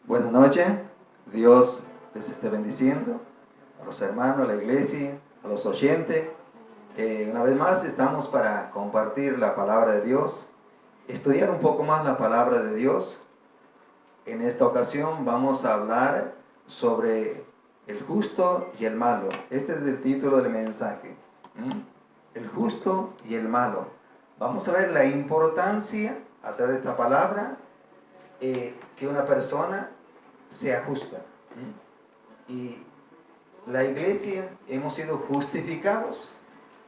Buenas noches, Dios les esté bendiciendo, a los hermanos, a la iglesia, a los oyentes. Una vez más estamos para compartir la palabra de Dios, estudiar un poco más la palabra de Dios. En esta ocasión vamos a hablar sobre el justo y el malo. Este es el título del mensaje, el justo y el malo. Vamos a ver la importancia a través de esta palabra que una persona sea justa. Y la iglesia hemos sido justificados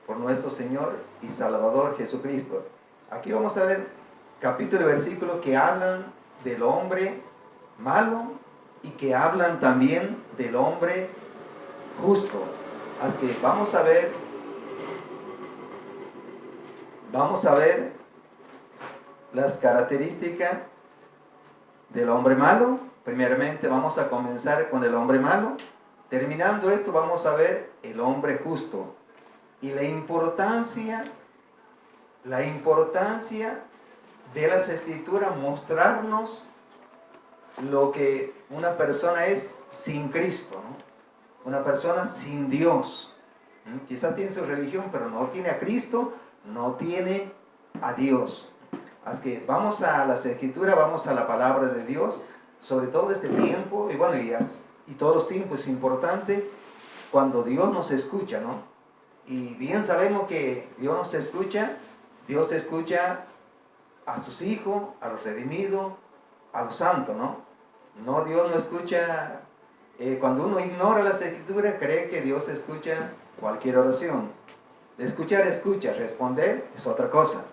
por nuestro Señor y Salvador Jesucristo. Aquí vamos a ver capítulo y versículos que hablan del hombre malo y que hablan también del hombre justo. Así que vamos a ver las características del hombre malo. Primeramente vamos a comenzar con el hombre malo. Terminando esto vamos a ver el hombre justo y la importancia de las escrituras, mostrarnos lo que una persona es sin Cristo, ¿no? Una persona sin Dios. Quizás tiene su religión, pero no tiene a Cristo, no tiene a Dios. Así que vamos a las escrituras, vamos a la palabra de Dios, sobre todo este tiempo, y bueno, y todos los tiempos es importante cuando Dios nos escucha, ¿no? Y bien sabemos que Dios escucha a sus hijos, a los redimidos, a los santos, ¿no? No, Dios no escucha, cuando uno ignora las escrituras, cree que Dios escucha cualquier oración. De escuchar, escucha, responder es otra cosa.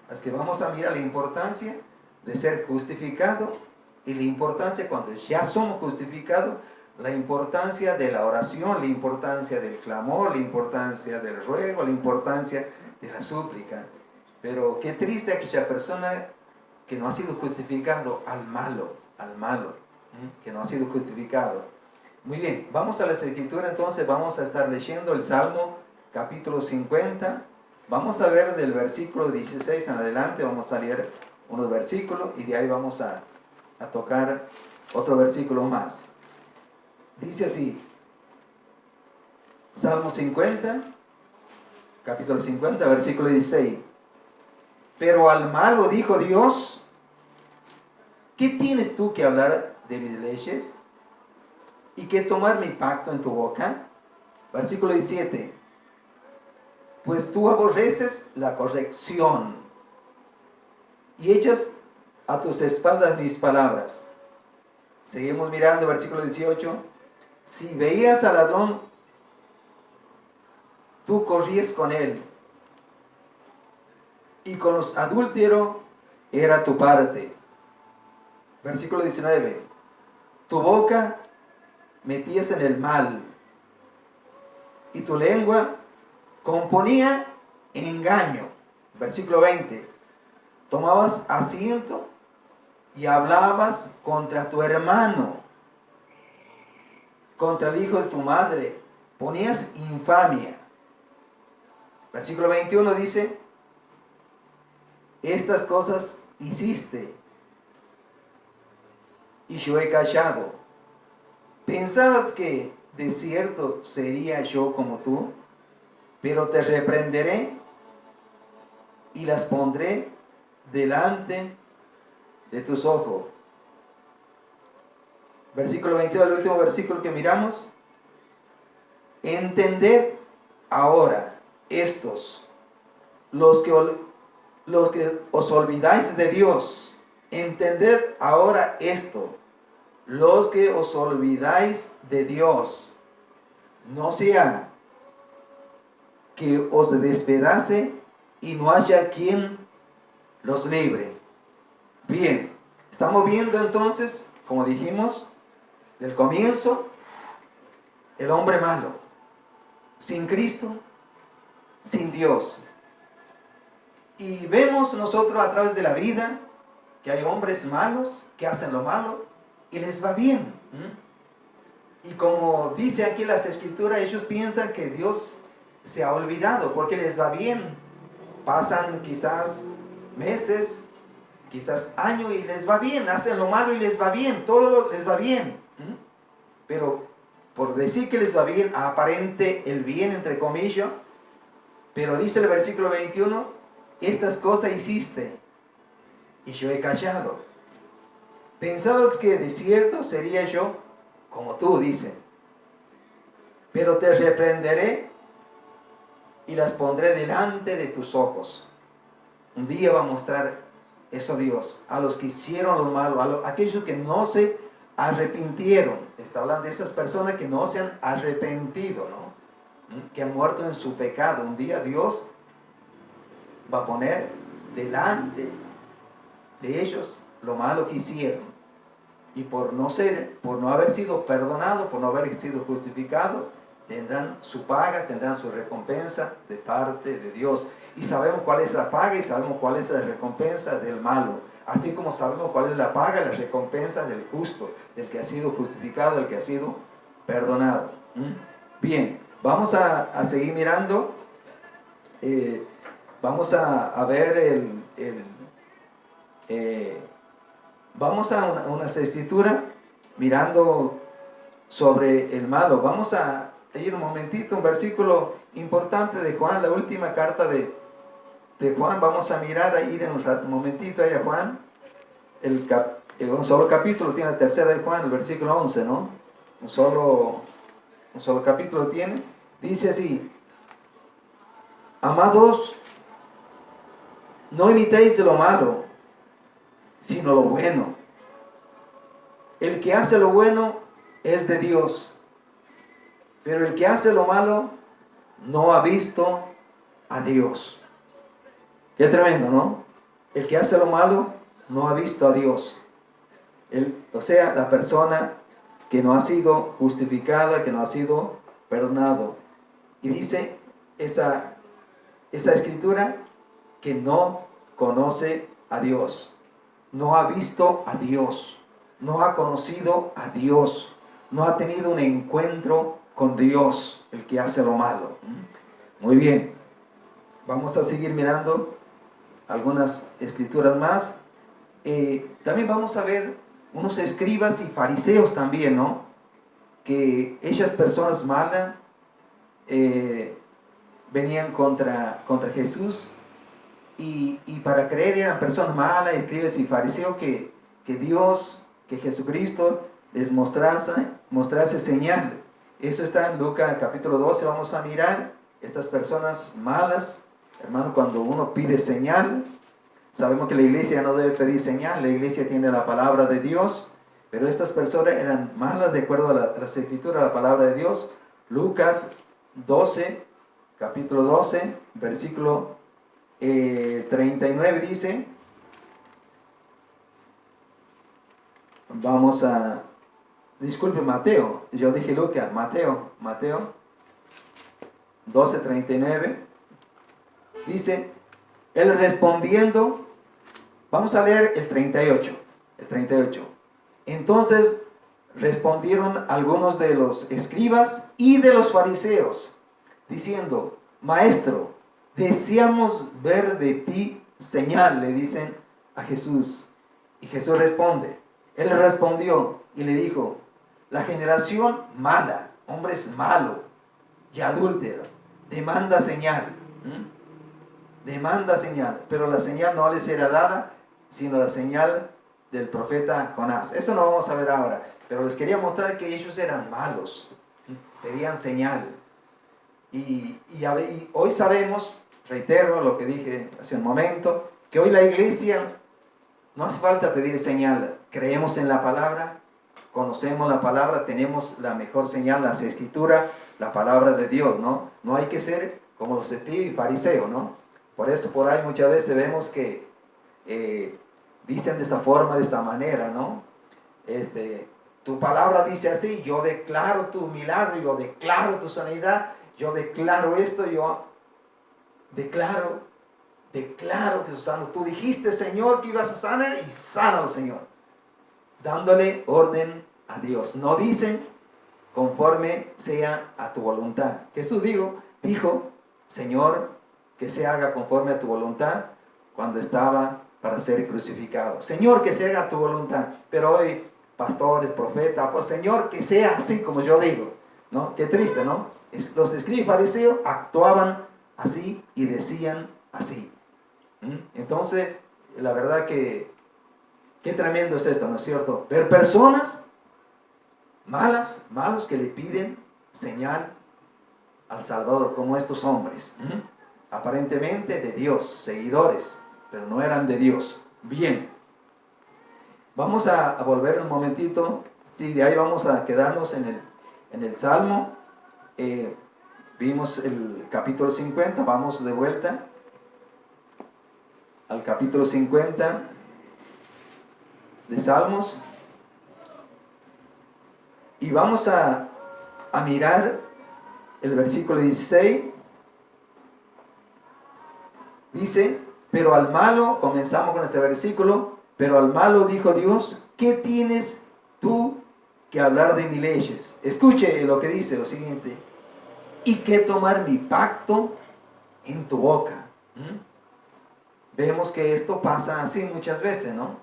Así que vamos a mirar la importancia de ser justificado y la importancia cuando ya somos justificados, la importancia de la oración, la importancia del clamor, la importancia del ruego, la importancia de la súplica. Pero qué triste aquella persona que no ha sido justificado, al malo, que no ha sido justificado. Muy bien, vamos a las escrituras, entonces vamos a estar leyendo el Salmo capítulo 50. Vamos a ver del versículo 16 en adelante, vamos a leer unos versículos y de ahí vamos a tocar otro versículo más. Dice así, Salmo 50, capítulo 50, versículo 16. Pero al malo dijo Dios, ¿qué tienes tú que hablar de mis leyes? ¿Y que tomar mi pacto en tu boca? Versículo 17. Pues tú aborreces la corrección y echas a tus espaldas mis palabras. Seguimos mirando versículo 18. Si veías al ladrón, tú corrías con él, y con los adúlteros era tu parte. Versículo 19. Tu boca metías en el mal, y tu lengua componía engaño. Versículo 20. Tomabas asiento y hablabas contra tu hermano, contra el hijo de tu madre, ponías infamia. Versículo 21 dice, estas cosas hiciste y yo he callado. ¿Pensabas que de cierto sería yo como tú? Pero te reprenderé y las pondré delante de tus ojos. Versículo 22, el último versículo que miramos. Entended ahora estos, los que os olvidáis de Dios. Entended ahora esto, los que os olvidáis de Dios. No sea que os despedace y no haya quien los libre. Bien, estamos viendo entonces, como dijimos, del comienzo, el hombre malo, sin Cristo, sin Dios. Y vemos nosotros a través de la vida que hay hombres malos que hacen lo malo y les va bien. Y como dice aquí las escrituras, ellos piensan que Dios se ha olvidado porque les va bien. Pasan quizás meses, quizás año y les va bien, hacen lo malo y les va bien, todo les va bien. Pero por decir que les va bien, aparente el bien, entre comillas, pero dice el versículo 21, estas cosas hiciste y yo he callado. Pensabas que de cierto sería yo como tú, dice, pero te reprenderé y las pondré delante de tus ojos. Un día va a mostrar eso Dios a los que hicieron lo malo, a aquellos que no se arrepintieron. Está hablando de esas personas que no se han arrepentido, ¿no? Que han muerto en su pecado. Un día Dios va a poner delante de ellos lo malo que hicieron. Y por no haber sido perdonado, por no haber sido justificado, tendrán su paga, tendrán su recompensa de parte de Dios. Y sabemos cuál es la paga y sabemos cuál es la recompensa del malo. Así como sabemos cuál es la paga y la recompensa del justo, del que ha sido justificado, del que ha sido perdonado. Bien, vamos a seguir mirando. Vamos a ver vamos a unas escrituras mirando sobre el malo. Vamos a ir un momentito, un versículo importante de Juan, la última carta de Juan. Vamos a mirar, a ir en un momentito ahí a Juan, un solo capítulo tiene la tercera de Juan, el versículo 11, ¿no? Un solo capítulo tiene. Dice así: amados, no imitéis de lo malo, sino lo bueno. El que hace lo bueno es de Dios, pero el que hace lo malo no ha visto a Dios. Qué tremendo, ¿no? El que hace lo malo no ha visto a Dios. O sea, la persona que no ha sido justificada, que no ha sido perdonado. Y dice esa escritura que no conoce a Dios, no ha visto a Dios, no ha conocido a Dios, no ha tenido un encuentro con Dios, el que hace lo malo. Muy bien, vamos a seguir mirando algunas escrituras más. También vamos a ver unos escribas y fariseos también, ¿no? Que esas personas malas venían contra Jesús y para creer eran personas malas, escribas y fariseos que Dios, que Jesucristo les mostrase señal. Eso está en Lucas capítulo 12, vamos a mirar estas personas malas. Hermano, cuando uno pide señal, sabemos que la iglesia no debe pedir señal, la iglesia tiene la palabra de Dios, pero estas personas eran malas de acuerdo a las escrituras, a la palabra de Dios. Lucas 12, capítulo 12, versículo 39 dice, disculpe, Mateo, yo dije Lucas, Mateo 12, 39, dice, él respondiendo, vamos a leer el 38. Entonces respondieron algunos de los escribas y de los fariseos, diciendo, maestro, deseamos ver de ti señal, le dicen a Jesús. Y Jesús responde, él respondió y le dijo, la generación mala, hombres malos y adúlteros, demanda señal. Demanda señal, pero la señal no les era dada, sino la señal del profeta Jonás. Eso no vamos a ver ahora, pero les quería mostrar que ellos eran malos, pedían señal. Y hoy sabemos, reitero lo que dije hace un momento, que hoy la iglesia no hace falta pedir señal. Creemos en la palabra, conocemos la palabra, tenemos la mejor señal, las escrituras, la palabra de Dios, ¿no? No hay que ser como los escribas y fariseos, ¿no? Por eso por ahí muchas veces vemos que dicen de esta forma, de esta manera, ¿no? Tu palabra dice así, yo declaro tu milagro, yo declaro tu sanidad, yo declaro esto, yo declaro que sos sano. Tú dijiste, Señor, que ibas a sanar y sánalo, Señor. Dándole orden a Dios. No dicen conforme sea a tu voluntad. Jesús dijo, Señor, que se haga conforme a tu voluntad cuando estaba para ser crucificado. Señor, que se haga tu voluntad. Pero hoy, pastores, profetas, pues Señor, que sea así como yo digo, ¿no? Qué triste, ¿no? Los escribas y fariseos actuaban así y decían así. Entonces, la verdad que qué tremendo es esto, ¿no es cierto? Ver personas malos que le piden señal al Salvador, como estos hombres, aparentemente de Dios, seguidores, pero no eran de Dios. Bien, vamos a volver un momentito, sí, de ahí vamos a quedarnos en el Salmo. Vimos el capítulo 50, vamos de vuelta al capítulo 50 de Salmos, y vamos a mirar el versículo 16. Dice, pero al malo, comenzamos con este versículo, pero al malo dijo Dios, ¿qué tienes tú que hablar de mis leyes? Escuche lo que dice, lo siguiente, y que tomar mi pacto en tu boca. Vemos que esto pasa así muchas veces, ¿no?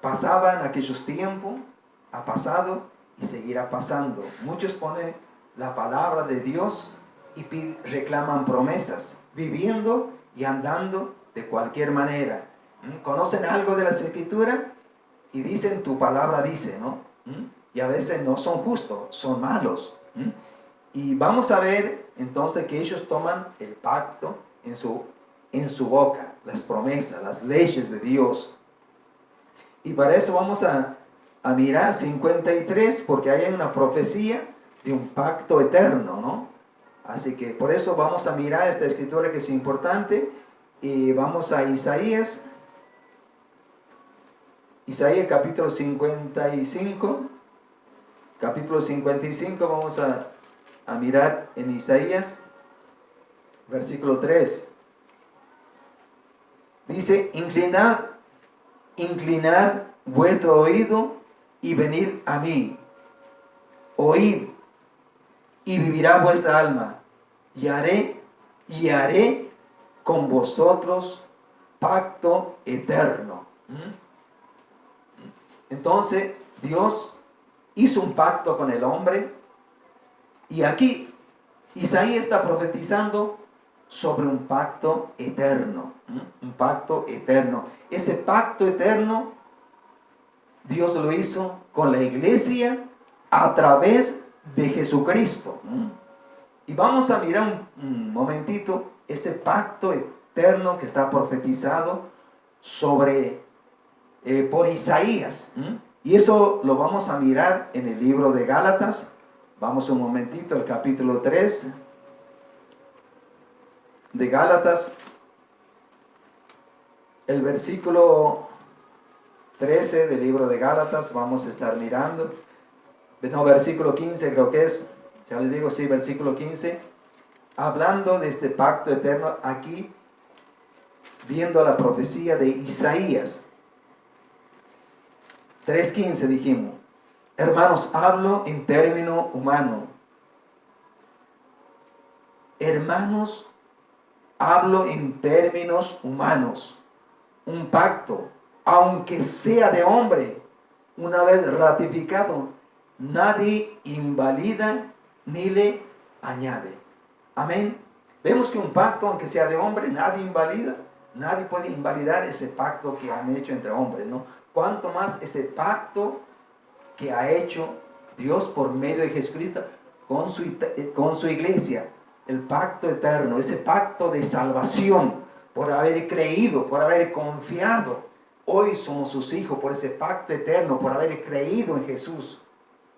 Pasaba en aquellos tiempos, ha pasado y seguirá pasando. Muchos ponen la palabra de Dios y reclaman promesas, viviendo y andando de cualquier manera. Conocen algo de las Escrituras y dicen, tu palabra dice, ¿no? Y a veces no son justos, son malos. Y vamos a ver entonces que ellos toman el pacto en su boca, las promesas, las leyes de Dios. Y para eso vamos a mirar 53, porque hay una profecía de un pacto eterno, ¿no? Así que por eso vamos a mirar esta escritura que es importante, y vamos a Isaías capítulo 55, vamos a mirar en Isaías, versículo 3. Dice, inclinad vuestro oído y venid a mí. Oíd y vivirá vuestra alma. Y haré con vosotros pacto eterno. Entonces, Dios hizo un pacto con el hombre. Y aquí Isaías está profetizando sobre un pacto eterno. Un pacto eterno. Ese pacto eterno Dios lo hizo con la iglesia a través de Jesucristo. Y vamos a mirar un momentito ese pacto eterno que está profetizado por Isaías. Y eso lo vamos a mirar en el libro de Gálatas. Vamos un momentito al capítulo 3 de Gálatas, el versículo 13 del libro de Gálatas, vamos a estar mirando. No, versículo 15 creo que es, ya les digo, sí, versículo 15. Hablando de este pacto eterno, aquí viendo la profecía de Isaías 3:15 dijimos. Hermanos, hablo en término humano. Hermanos, hablo en términos humanos. Un pacto, aunque sea de hombre, una vez ratificado, nadie invalida ni le añade. Amén. Vemos que un pacto, aunque sea de hombre, nadie invalida. Nadie puede invalidar ese pacto que han hecho entre hombres, ¿no? Cuanto más ese pacto que ha hecho Dios por medio de Jesucristo con su iglesia, el pacto eterno, ese pacto de salvación, por haber creído, por haber confiado. Hoy somos sus hijos por ese pacto eterno, por haber creído en Jesús,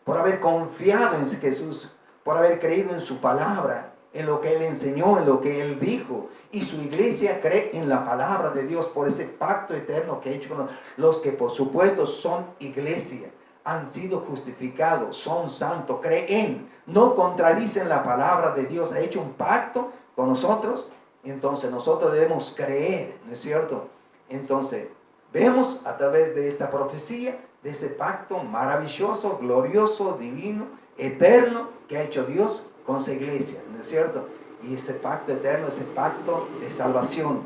por haber confiado en Jesús, por haber creído en su palabra, en lo que Él enseñó, en lo que Él dijo. Y su iglesia cree en la palabra de Dios por ese pacto eterno que ha hecho con los que por supuesto son iglesia, han sido justificados, son santos, creen, no contradicen la palabra de Dios, ha hecho un pacto con nosotros. Entonces nosotros debemos creer, ¿no es cierto? Entonces vemos a través de esta profecía, de ese pacto maravilloso, glorioso, divino, eterno que ha hecho Dios con su iglesia, ¿no es cierto? Y ese pacto eterno, ese pacto de salvación.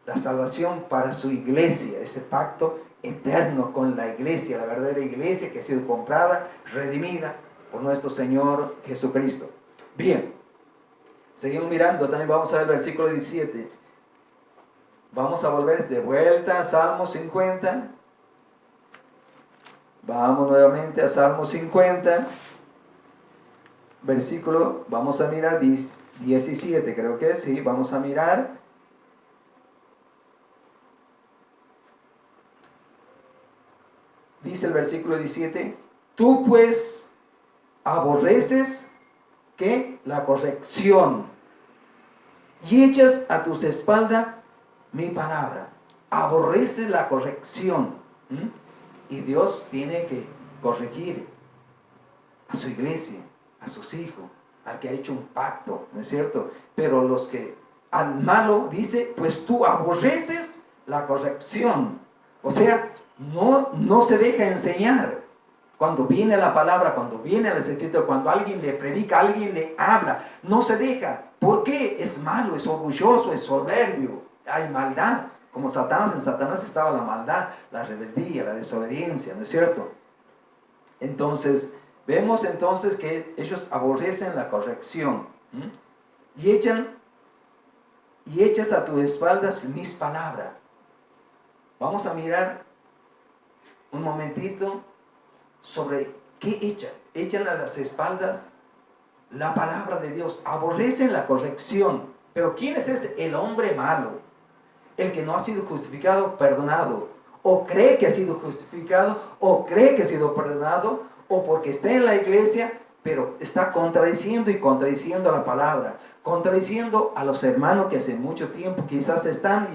la salvación para su iglesia, ese pacto eterno con la iglesia, la verdadera iglesia que ha sido comprada, redimida por nuestro Señor Jesucristo. Bien, seguimos mirando, también vamos a ver el versículo 17. Vamos a volver de vuelta a Salmo 50. Vamos nuevamente a Salmo 50. Versículo, vamos a mirar 17, creo que sí, vamos a mirar. Dice el versículo 17, tú pues aborreces, ¿qué? La corrección, y echas a tus espaldas mi palabra. Aborreces la corrección. Y Dios tiene que corregir a su iglesia, a sus hijos, al que ha hecho un pacto, ¿no es cierto? Pero los que al malo dice, pues tú aborreces la corrección. O sea, no se deja enseñar. Cuando viene la palabra, cuando viene las escrituras, cuando alguien le predica, alguien le habla, no se deja. ¿Por qué? Es malo, es orgulloso, es soberbio, hay maldad. Como Satanás, en Satanás estaba la maldad, la rebeldía, la desobediencia, ¿no es cierto? Entonces, vemos entonces que ellos aborrecen la corrección. Y echas a tus espaldas mis palabras. Vamos a mirar un momentito sobre qué echan. Echan a las espaldas la palabra de Dios. Aborrecen la corrección. Pero ¿quién es ese? El hombre malo. El que no ha sido justificado, perdonado. O cree que ha sido justificado, o cree que ha sido perdonado, o porque está en la iglesia, pero está contradiciendo la palabra, contradiciendo a los hermanos que hace mucho tiempo quizás están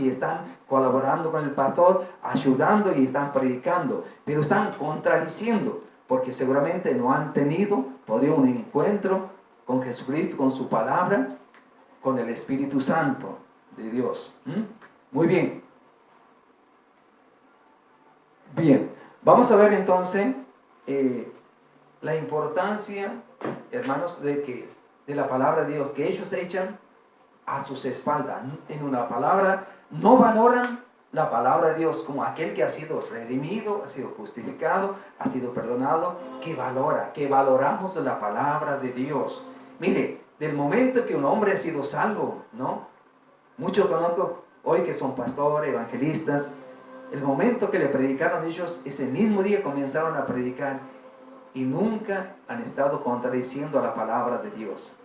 colaborando con el pastor, ayudando y están predicando, pero están contradiciendo, porque seguramente no han tenido todavía un encuentro con Jesucristo, con su palabra, con el Espíritu Santo de Dios. Muy bien. Bien, vamos a ver entonces la importancia, hermanos, de la palabra de Dios, que ellos echan a sus espaldas. En una palabra, no valoran la palabra de Dios como aquel que ha sido redimido, ha sido justificado, ha sido perdonado, que valoramos la palabra de Dios. Mire, del momento que un hombre ha sido salvo, ¿no? Muchos conozco hoy que son pastores, evangelistas. El momento que le predicaron ellos, ese mismo día comenzaron a predicar y nunca han estado contradiciendo a la palabra de Dios.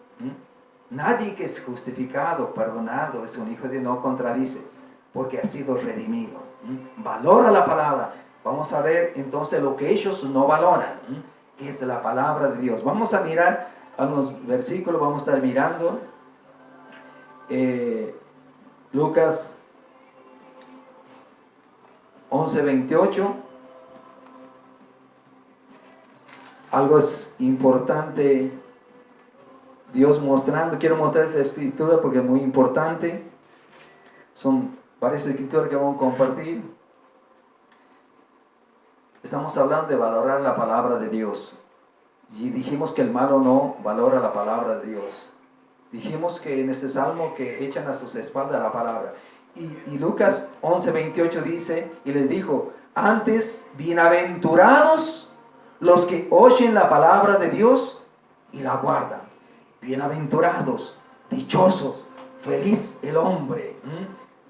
Nadie que es justificado, perdonado, es un hijo de Dios, no contradice, porque ha sido redimido. Valora la palabra. Vamos a ver entonces lo que ellos no valoran, que es la palabra de Dios. Vamos a mirar algunos versículos, vamos a estar mirando. Lucas 11:28. Algo es importante, Dios mostrando, quiero mostrar esa escritura porque es muy importante. Son varias escrituras que vamos a compartir. Estamos hablando de valorar la palabra de Dios. Y dijimos que el malo no valora la palabra de Dios. Dijimos que en este salmo que echan a sus espaldas la palabra. Y Lucas 11:28 dice, y les dijo, antes bienaventurados los que oyen la palabra de Dios y la guardan. Bienaventurados, dichosos, feliz el hombre.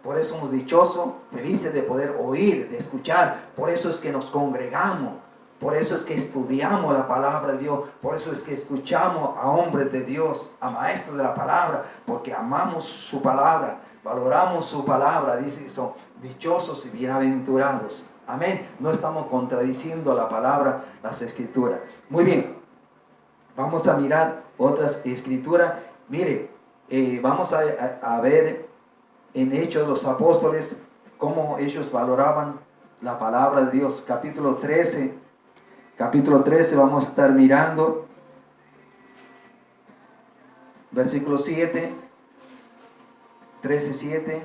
Por eso somos dichosos, felices de poder oír, de escuchar. Por eso es que nos congregamos. Por eso es que estudiamos la palabra de Dios. Por eso es que escuchamos a hombres de Dios, a maestros de la palabra. Porque amamos su palabra, valoramos su palabra. Dice que son dichosos y bienaventurados. Amén. No estamos contradiciendo la palabra, las escrituras. Muy bien. Vamos a mirar otras escrituras. Mire, vamos a ver en Hechos de los Apóstoles cómo ellos valoraban la palabra de Dios. Capítulo 13 vamos a estar mirando. Versículo 7. 13:7.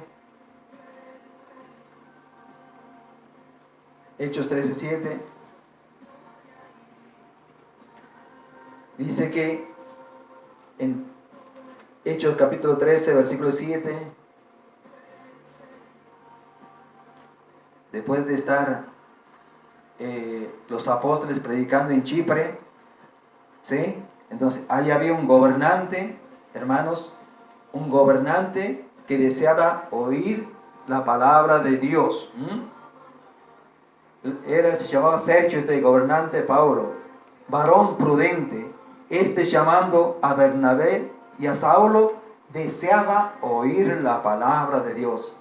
Hechos 13:7. Dice que en Hechos capítulo 13, versículo 7, después de estar los apóstoles predicando en Chipre, ¿sí? Entonces ahí había un gobernante, hermanos, un gobernante que deseaba oír la palabra de Dios. Se llamaba Sergio, este gobernante Paulo, varón prudente. Llamando a Bernabé y a Saulo, deseaba oír la palabra de Dios.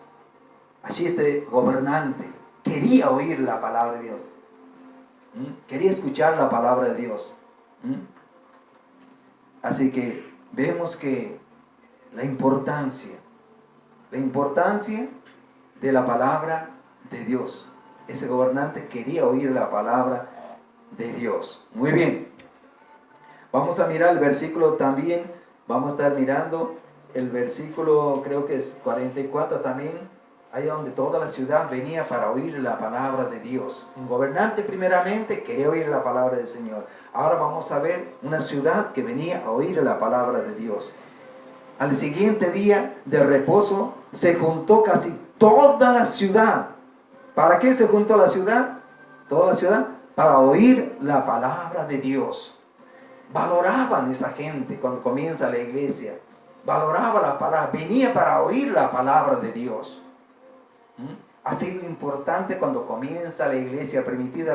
Allí este gobernante quería oír la palabra de Dios. Quería escuchar la palabra de Dios. Así que vemos que la importancia de la palabra de Dios. Ese gobernante quería oír la palabra de Dios. Muy bien. Vamos a mirar el versículo también. Vamos a estar mirando el versículo, creo que es 44 también. Ahí donde toda la ciudad venía para oír la palabra de Dios. Un gobernante primeramente quería oír la palabra del Señor. Ahora vamos a ver una ciudad que venía a oír la palabra de Dios. Al siguiente día de reposo se juntó casi toda la ciudad. ¿Para qué se juntó la ciudad? Toda la ciudad para oír la palabra de Dios. Valoraban esa gente cuando comienza la iglesia. Valoraba la palabra, venía para oír la palabra de Dios. Ha sido importante cuando comienza la iglesia primitiva,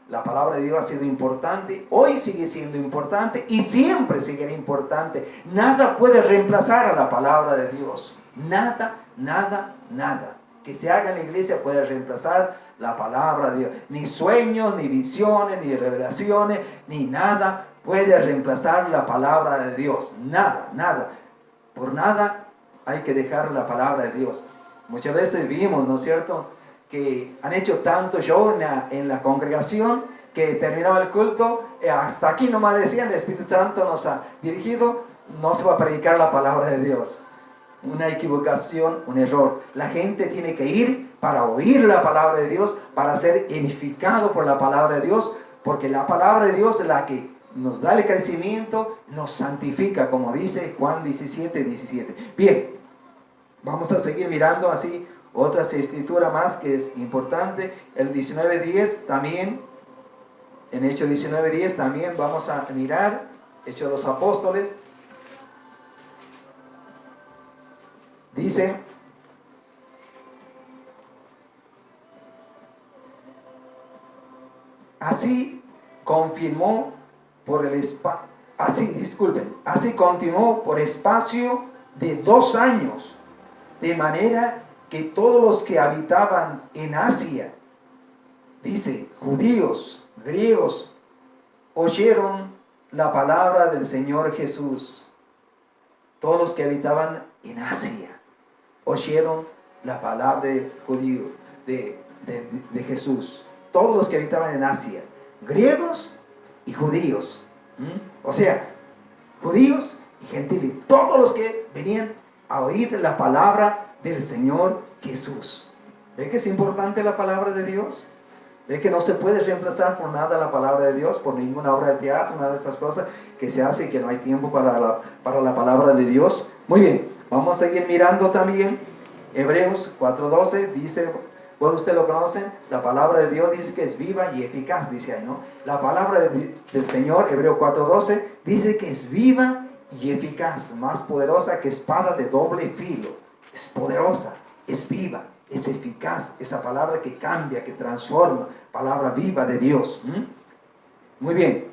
la palabra de Dios ha sido importante, hoy sigue siendo importante y siempre seguirá importante. Nada puede reemplazar a la palabra de Dios. Nada que se haga en la iglesia puede reemplazar la palabra de Dios. Ni sueños, ni visiones, ni revelaciones, ni nada puede reemplazar la palabra de Dios. Nada. Por nada hay que dejar la palabra de Dios. Muchas veces vimos, ¿no es cierto?, que han hecho tanto show en la congregación que terminaba el culto, hasta aquí nomás decían, el Espíritu Santo nos ha dirigido, no se va a predicar la palabra de Dios. Una equivocación, un error. La gente tiene que ir para oír la palabra de Dios, para ser edificado por la palabra de Dios, porque la palabra de Dios es la que nos da el crecimiento, nos santifica, como dice Juan 17:17. Bien, vamos a seguir mirando así otras escrituras más que es importante. El 19:10 también, en Hechos 19:10 también vamos a mirar, Hechos de los Apóstoles. Dice, así continuó por espacio de 2 años, de manera que todos los que habitaban en Asia, dice, judíos, griegos, oyeron la palabra del Señor Jesús. Todos los que habitaban en Asia oyeron la palabra de judío, de Jesús. Todos los que habitaban en Asia, griegos y judíos. O sea, judíos y gentiles, todos los que venían a oír la palabra del Señor Jesús. ¿Ve que es importante la palabra de Dios? ¿Ve que no se puede reemplazar por nada la palabra de Dios, por ninguna obra de teatro, nada de estas cosas que se hace y que no hay tiempo para la palabra de Dios? Muy bien, vamos a seguir mirando también Hebreos 4:12, dice, bueno, ustedes lo conocen, la palabra de Dios dice que es viva y eficaz, dice ahí, ¿no? La palabra del Señor, Hebreos 4:12, dice que es viva y eficaz, más poderosa que espada de doble filo. Es poderosa, es viva, es eficaz, esa palabra que cambia, que transforma, palabra viva de Dios. Muy bien,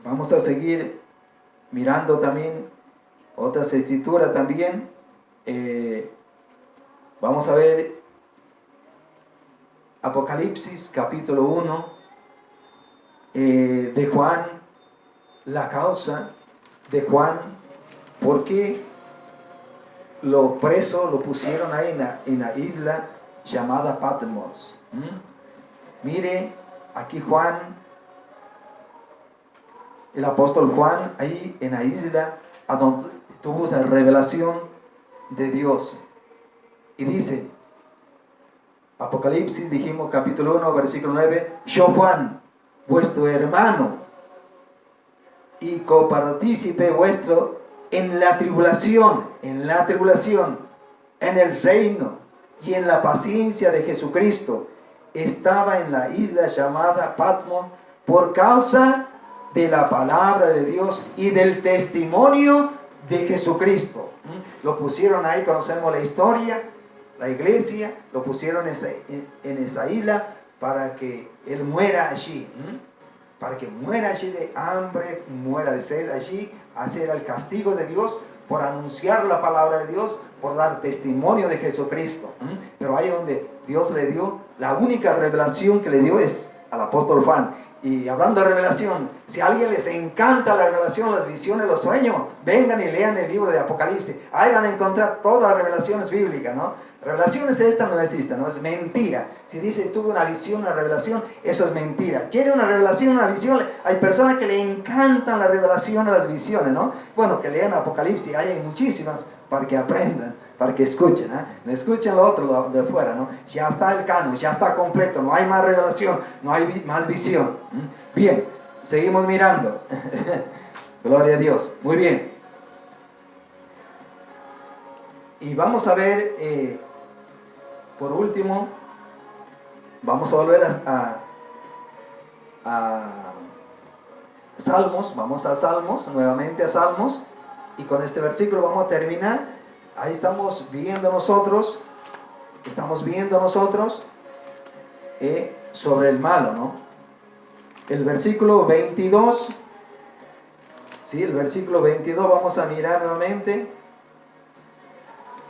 vamos a seguir mirando también otras escrituras también. Vamos a ver Apocalipsis capítulo 1 de Juan, la causa de Juan, ¿por qué lo preso lo pusieron ahí en la isla llamada Patmos? Mire, aquí Juan, el apóstol Juan, ahí en la isla, a donde tuvo esa revelación de Dios. Y dice, Apocalipsis, dijimos capítulo 1, versículo 9, yo Juan, vuestro hermano y copartícipe vuestro en la tribulación, en el reino y en la paciencia de Jesucristo. Estaba en la isla llamada Patmos por causa de la palabra de Dios y del testimonio de Jesucristo. Lo pusieron ahí, conocemos la historia, la iglesia, lo pusieron en esa isla para que él muera allí. Para que muera allí de hambre, muera de sed allí, hacer el castigo de Dios por anunciar la palabra de Dios, por dar testimonio de Jesucristo. Pero ahí donde Dios le dio, la única revelación que le dio es al apóstol Juan. Y hablando de revelación, si a alguien les encanta la revelación, las visiones, los sueños, vengan y lean el libro de Apocalipsis. Ahí van a encontrar todas las revelaciones bíblicas, ¿no? Revelaciones esta no existe, ¿no? Es mentira. Si dice tuve una visión, una revelación, eso es mentira. ¿Quiere una revelación, una visión? Hay personas que le encantan la revelación, las visiones, ¿no? Bueno, que lean Apocalipsis, hay muchísimas para que aprendan, para que escuchen, ¿eh? Escuchen lo otro lo de afuera, ¿no? Ya está el canon, ya está completo, no hay más revelación, no hay más visión. Bien, seguimos mirando. Gloria a Dios. Muy bien. Y vamos a ver, por último, vamos a volver a Salmos, vamos a Salmos, nuevamente a Salmos, y con este versículo vamos a terminar. Ahí estamos viendo nosotros sobre el malo, ¿no? El versículo 22, ¿sí? El versículo 22 vamos a mirar nuevamente.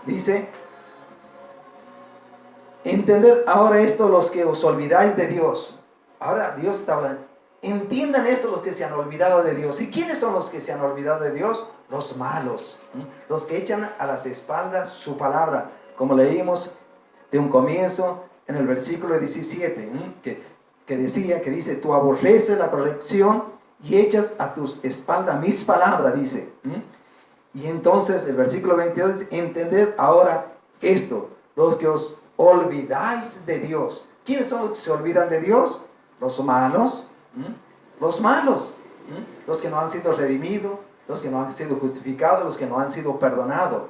Dice: entended ahora esto los que os olvidáis de Dios. Ahora Dios está hablando. Entiendan esto los que se han olvidado de Dios. ¿Y quiénes son los que se han olvidado de Dios? Los malos, los que echan a las espaldas su palabra, como leímos de un comienzo en el versículo 17, que dice, tú aborreces la corrección y echas a tus espaldas mis palabras, dice. Y entonces el versículo 22 dice, entended ahora esto, los que os olvidáis de Dios. ¿Quiénes son los que se olvidan de Dios? Los malos, los que no han sido redimidos, los que no han sido justificados, los que no han sido perdonados.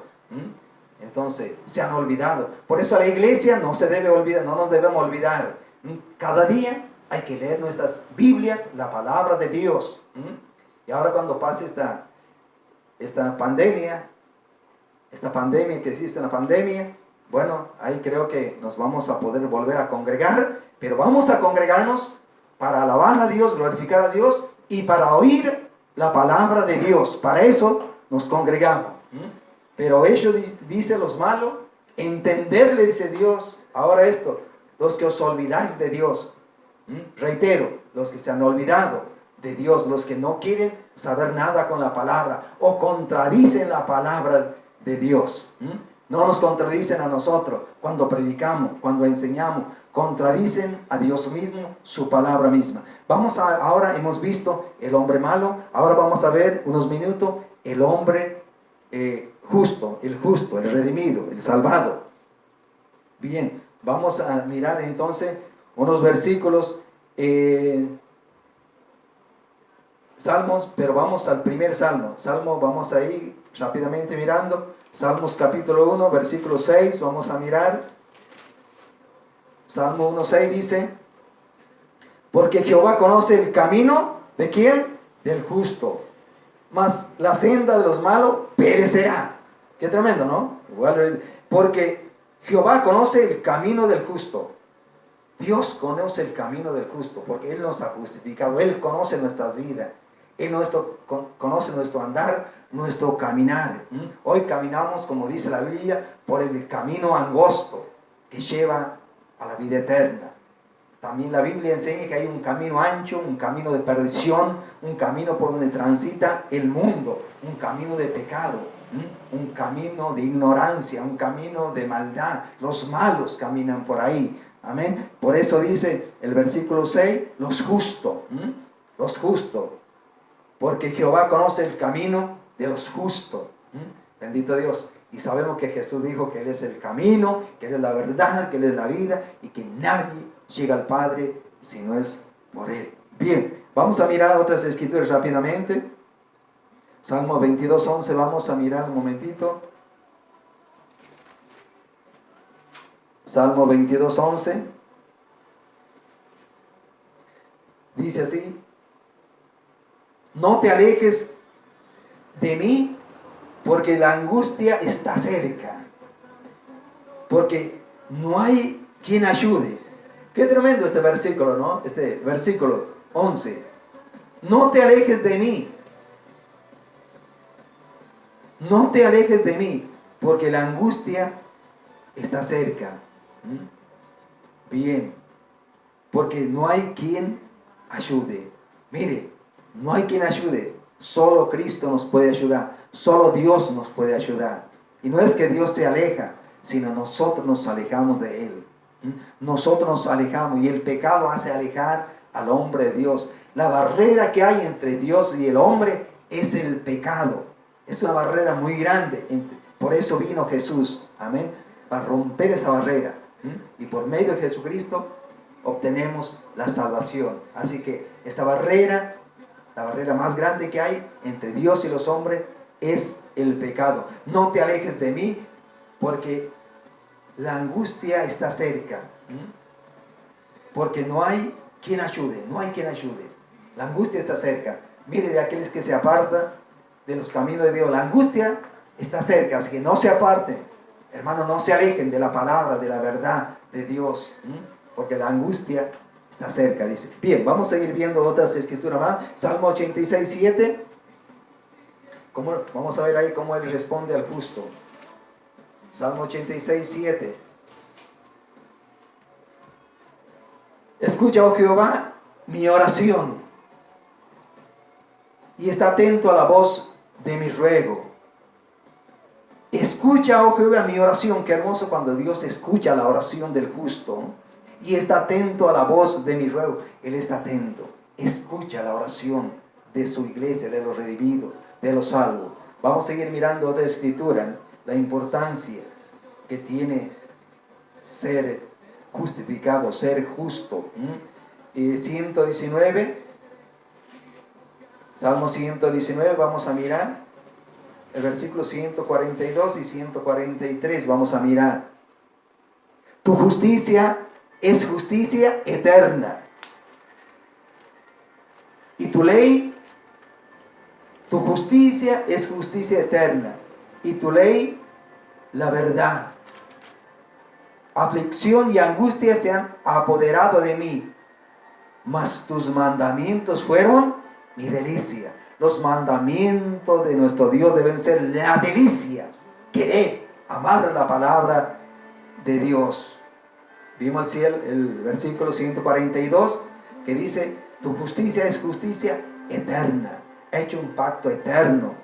Entonces, se han olvidado. Por eso a la iglesia no se debe olvidar, no nos debemos olvidar. Cada día hay que leer nuestras Biblias, la palabra de Dios. Y ahora cuando pase esta pandemia que existe una pandemia, bueno, ahí creo que nos vamos a poder volver a congregar, pero vamos a congregarnos para alabar a Dios, glorificar a Dios y para oír la palabra de Dios. Para eso nos congregamos. Pero ellos, dice los malos, entenderle, dice Dios, ahora esto, los que os olvidáis de Dios. Reitero, los que se han olvidado de Dios, los que no quieren saber nada con la palabra o contradicen la palabra de Dios. No nos contradicen a nosotros cuando predicamos, cuando enseñamos, contradicen a Dios mismo, su palabra misma. Ahora hemos visto el hombre malo, ahora vamos a ver unos minutos el hombre justo, el redimido, el salvado. Bien, vamos a mirar entonces unos versículos, Salmos, pero vamos al primer Salmo, vamos a ir rápidamente mirando, Salmos capítulo 1, versículo 6, vamos a mirar, Salmo 1:6 dice, porque Jehová conoce el camino, ¿de quién? Del justo, mas la senda de los malos perecerá. Qué tremendo, ¿no? Porque Jehová conoce el camino del justo. Dios conoce el camino del justo, porque Él nos ha justificado, Él conoce nuestras vidas, Él conoce nuestro andar, nuestro caminar. Hoy caminamos, como dice la Biblia, por el camino angosto que lleva a la vida eterna. También la Biblia enseña que hay un camino ancho, un camino de perdición, un camino por donde transita el mundo, un camino de pecado, un camino de ignorancia, un camino de maldad. Los malos caminan por ahí. Amén. Por eso dice el versículo 6, los justos, porque Jehová conoce el camino de los justos. Bendito Dios. Y sabemos que Jesús dijo que Él es el camino, que Él es la verdad, que Él es la vida y que nadie llega al Padre si no es por Él. Bien, vamos a mirar otras escrituras rápidamente. Salmo 22:11, vamos a mirar un momentito. Salmo 22, 11. Dice así: no te alejes de mí, porque la angustia está cerca, porque no hay quien ayude. Qué tremendo este versículo, ¿no? Este versículo 11. No te alejes de mí. No te alejes de mí, porque la angustia está cerca. Bien, porque no hay quien ayude. Mire, no hay quien ayude. Solo Cristo nos puede ayudar. Solo Dios nos puede ayudar. Y no es que Dios se aleja, sino nosotros nos alejamos de Él. Nosotros nos alejamos y el pecado hace alejar al hombre de Dios. La barrera que hay entre Dios y el hombre es el pecado. Es una barrera muy grande. Por eso vino Jesús. Amén. Para romper esa barrera. Y por medio de Jesucristo obtenemos la salvación. Así que esa barrera, la barrera más grande que hay entre Dios y los hombres, es el pecado. No te alejes de mí, porque la angustia está cerca. Porque no hay quien ayude, no hay quien ayude. La angustia está cerca. Mire de aquellos que se apartan de los caminos de Dios. La angustia está cerca, así que no se aparten. Hermanos, no se alejen de la palabra, de la verdad de Dios. Porque la angustia está cerca, dice. Bien, vamos a seguir viendo otras escrituras más. Salmo 86, 7. Vamos a ver ahí cómo él responde al justo. Salmo 86, 7. Escucha, oh Jehová, mi oración, y está atento a la voz de mi ruego. Escucha, oh Jehová, mi oración. Qué hermoso cuando Dios escucha la oración del justo y está atento a la voz de mi ruego. Él está atento, escucha la oración de su iglesia, de los redimidos, de los salvos. Vamos a seguir mirando otra escritura, la importancia que tiene ser justificado, ser justo. 119, Salmo 119, vamos a mirar el versículo 142 y 143, vamos a mirar. Tu justicia es justicia eterna, y tu ley, tu justicia es justicia eterna, y tu ley, la verdad. Aflicción y angustia se han apoderado de mí, mas tus mandamientos fueron mi delicia. Los mandamientos de nuestro Dios deben ser la delicia. Querer, amar la palabra de Dios. Vimos el versículo 142 que dice: tu justicia es justicia eterna. Ha hecho un pacto eterno.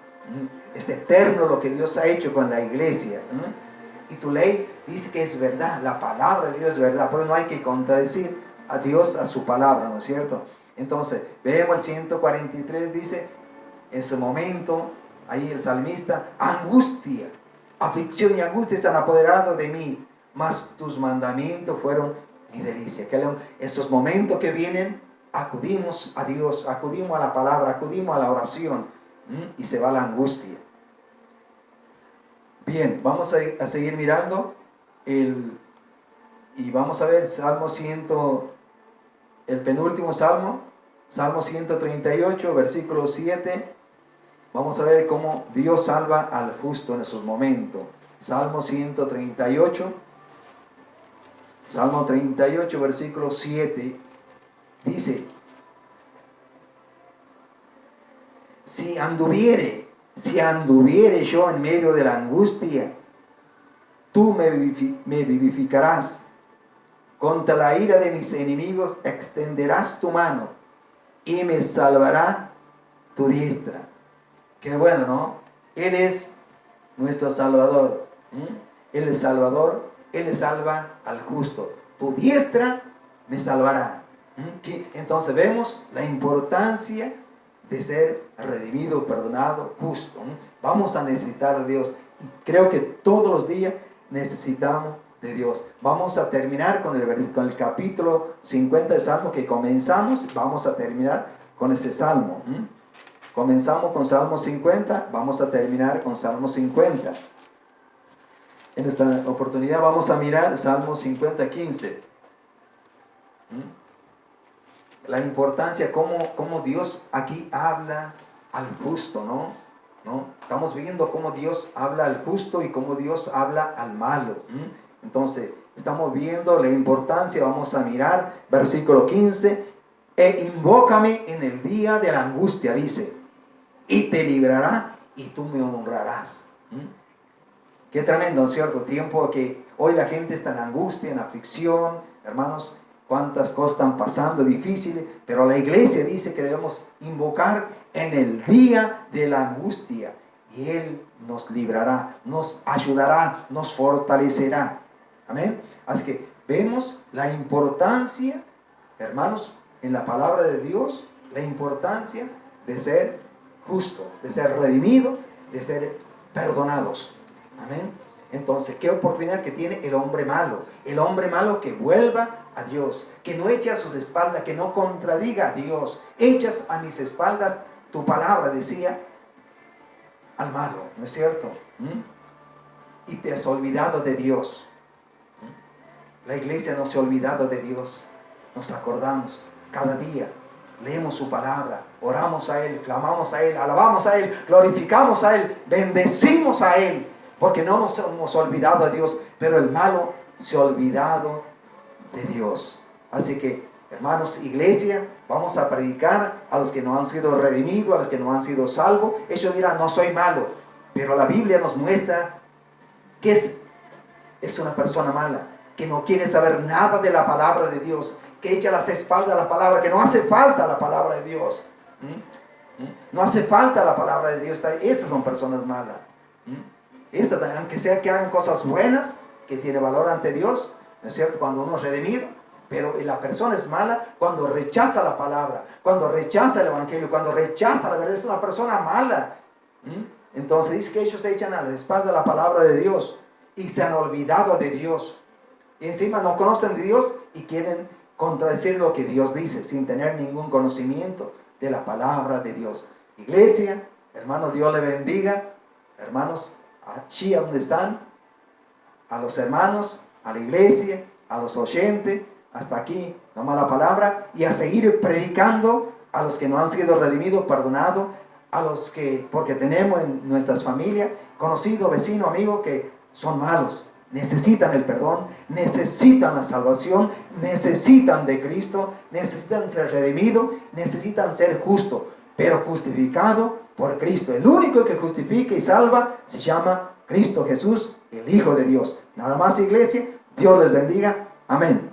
Es eterno lo que Dios ha hecho con la iglesia. Y tu ley dice que es verdad. La palabra de Dios es verdad. Por eso no hay que contradecir a Dios, a su palabra, ¿no es cierto? Entonces, vemos el 143, dice, en ese momento, ahí el salmista: angustia, aflicción y angustia están apoderados de mí, mas tus mandamientos fueron mi delicia. Que estos momentos que vienen, acudimos a Dios, acudimos a la palabra, acudimos a la oración, y se va la angustia. Bien, vamos a seguir mirando y vamos a ver Salmo 100, el penúltimo Salmo, Salmo 138, versículo 7. Vamos a ver cómo Dios salva al justo en esos momentos. Salmo 138, Salmo 38, versículo 7, dice: si anduviere yo en medio de la angustia, tú me vivificarás. Contra la ira de mis enemigos extenderás tu mano y me salvará tu diestra. Qué bueno, ¿no? Él es nuestro Salvador. Él es Salvador, Él le salva al justo. Tu diestra me salvará. Entonces vemos la importancia de ser redimido, perdonado, justo. Vamos a necesitar de Dios. Y creo que todos los días necesitamos de Dios. Vamos a terminar con el capítulo 50 de Salmo que comenzamos. Vamos a terminar con ese Salmo. Comenzamos con Salmo 50, vamos a terminar con Salmo 50. En esta oportunidad vamos a mirar Salmo 50:15. La importancia, cómo Dios aquí habla al justo, ¿no? Estamos viendo cómo Dios habla al justo y cómo Dios habla al malo. Entonces, estamos viendo la importancia. Vamos a mirar versículo 15. Invócame en el día de la angustia, dice, y te librará y tú me honrarás. Qué tremendo, ¿cierto? Tiempo que hoy la gente está en angustia, en aflicción, hermanos. Cuántas cosas están pasando difíciles, pero la iglesia dice que debemos invocar en el día de la angustia y Él nos librará, nos ayudará, nos fortalecerá. Amén. Así que vemos la importancia, hermanos, en la palabra de Dios, la importancia de ser justo, de ser redimido, de ser perdonados. Amén. Entonces, qué oportunidad que tiene el hombre malo que vuelva a Dios, que no eche a sus espaldas, que no contradiga a Dios. Echas a mis espaldas tu palabra, decía al malo, ¿no es cierto? Y te has olvidado de Dios. La iglesia no se ha olvidado de Dios. Nos acordamos cada día, leemos su palabra, oramos a Él, clamamos a Él, alabamos a Él, glorificamos a Él, bendecimos a Él, porque no nos hemos olvidado de Dios, pero el malo se ha olvidado de Dios. Así que, hermanos, iglesia, vamos a predicar a los que no han sido redimidos, a los que no han sido salvos. Ellos dirán, no soy malo, pero la Biblia nos muestra que es una persona mala, que no quiere saber nada de la palabra de Dios, que echa las espaldas a la palabra, que no hace falta la palabra de Dios. No hace falta la palabra de Dios. Estas son personas malas. Estas, aunque sea que hagan cosas buenas, que tiene valor ante Dios, ¿no es cierto? Cuando uno es redimido, pero la persona es mala cuando rechaza la palabra, cuando rechaza el evangelio, cuando rechaza la verdad. Es una persona mala. Entonces dice que ellos se echan a la espalda la palabra de Dios y se han olvidado de Dios. Y encima no conocen de Dios y quieren contradecir lo que Dios dice sin tener ningún conocimiento de la palabra de Dios. Iglesia, hermanos, Dios le bendiga. Hermanos, allí donde están, a los hermanos, a la iglesia, a los oyentes, hasta aquí, nomás la palabra, y a seguir predicando a los que no han sido redimidos, perdonados, a los que, porque tenemos en nuestras familias, conocidos, vecinos, amigos, que son malos, necesitan el perdón, necesitan la salvación, necesitan de Cristo, necesitan ser redimidos, necesitan ser justos, pero justificado por Cristo. El único que justifica y salva se llama Cristo Jesús, el Hijo de Dios. Nada más, iglesia. Dios les bendiga. Amén.